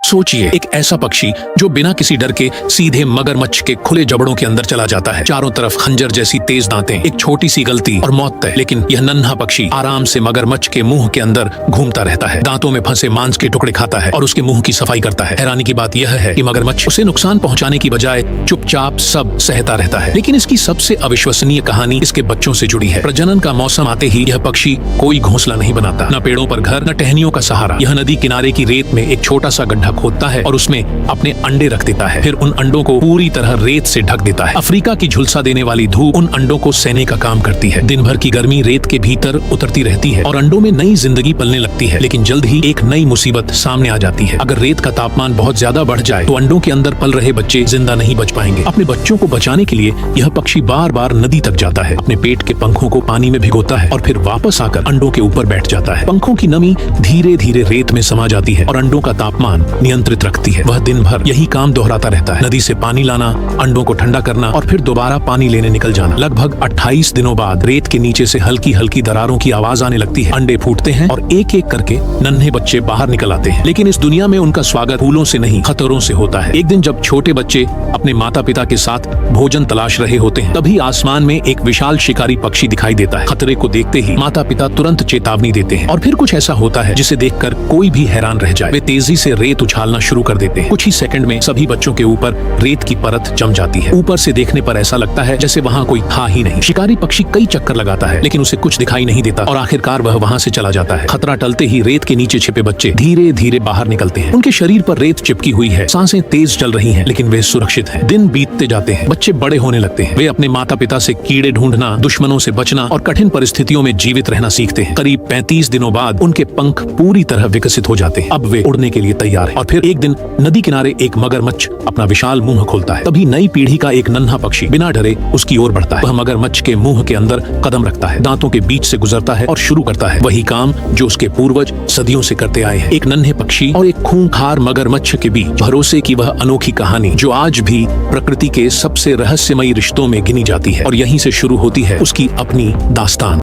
सोचिए, एक ऐसा पक्षी जो बिना किसी डर के सीधे मगरमच्छ के खुले जबड़ों के अंदर चला जाता है। चारों तरफ खंजर जैसी तेज दांतें, एक छोटी सी गलती और मौत तय। लेकिन यह नन्हा पक्षी आराम से मगरमच्छ के मुंह के अंदर घूमता रहता है, दांतों में फंसे मांस के टुकड़े खाता है और उसके मुंह की सफाई करता है। हैरानी की बात यह है कि मगरमच्छ उसे नुकसान पहुंचाने की बजाय चुपचाप सब सहता रहता है। लेकिन इसकी सबसे अविश्वसनीय कहानी इसके बच्चों से जुड़ी है। प्रजनन का मौसम आते ही यह पक्षी कोई घोंसला नहीं बनाता, न पेड़ों पर घर, न टहनियों का सहारा। यह नदी किनारे की रेत में एक छोटा सा गड्ढा खोदता है और उसमें अपने अंडे रख देता है। फिर उन अंडों को पूरी तरह रेत से ढक देता है। अफ्रीका की झुलसा देने वाली धूप उन अंडों को सहने का काम करती है। दिन भर की गर्मी रेत के भीतर उतरती रहती है और अंडों में नई जिंदगी पलने लगती है। लेकिन जल्द ही एक नई मुसीबत सामने आ जाती है। अगर रेत का तापमान बहुत ज्यादा बढ़ जाए तो अंडों के अंदर पल रहे बच्चे जिंदा नहीं बच पाएंगे। अपने बच्चों को बचाने के लिए यह पक्षी बार बार नदी तक जाता है, अपने पेट के पंखों को पानी में भिगोता है और फिर वापस आकर अंडों के ऊपर बैठ जाता है। पंखों की नमी धीरे धीरे रेत में समा जाती है और अंडों का तापमान नियंत्रित रखती है। वह दिन भर यही काम दोहराता रहता है, नदी से पानी लाना, अंडों को ठंडा करना और फिर दोबारा पानी लेने निकल जाना। लगभग 28 दिनों बाद रेत के नीचे से हल्की हल्की दरारों की आवाज आने लगती है। अंडे फूटते हैं और एक एक करके नन्हे बच्चे बाहर निकल आते हैं। लेकिन इस दुनिया में उनका स्वागत फूलों से नहीं, खतरों से होता है। एक दिन जब छोटे बच्चे अपने माता पिता के साथ भोजन तलाश रहे होते हैं, तभी आसमान में एक विशाल शिकारी पक्षी दिखाई देता है। खतरे को देखते ही माता पिता तुरंत चेतावनी देते हैं और फिर कुछ ऐसा होता है जिसे देखकर कोई भी हैरान रह जाए। वे तेजी से रेत उछालना शुरू कर देते हैं। कुछ ही सेकंड में सभी बच्चों के ऊपर रेत की परत जम जाती है। ऊपर से देखने पर ऐसा लगता है जैसे वहाँ कोई था ही नहीं। शिकारी पक्षी कई चक्कर लगाता है लेकिन उसे कुछ दिखाई नहीं देता और आखिरकार वह वहाँ से चला जाता है। खतरा टलते ही रेत के नीचे छिपे बच्चे धीरे धीरे बाहर निकलते हैं। उनके शरीर पर रेत चिपकी हुई है, सांसें तेज चल रही हैं, लेकिन वे सुरक्षित हैं। दिन बीतते जाते हैं, बच्चे बड़े होने लगते हैं। वे अपने माता पिता से कीड़े ढूंढना, दुश्मनों से बचना और कठिन परिस्थितियों में जीवित रहना सीखते हैं। करीब 35 दिनों बाद उनके पंख पूरी तरह विकसित हो जाते हैं। अब वे उड़ने के लिए तैयार हैं। और फिर एक दिन नदी किनारे एक मगरमच्छ अपना विशाल मुंह खोलता है। तभी नई पीढ़ी का एक नन्हा पक्षी बिना डरे उसकी ओर बढ़ता है। वह मगरमच्छ के मुंह के अंदर कदम रखता है, दांतों के बीच से गुजरता है और शुरू करता है वही काम जो उसके पूर्वज सदियों से करते आए हैं। एक नन्हे पक्षी और एक खूंखार मगरमच्छ के बीच भरोसे की वह अनोखी कहानी जो आज भी प्रकृति के सबसे रहस्यमयी रिश्तों में गिनी जाती है। और यहीं से शुरू होती है उसकी अपनी दास्तान।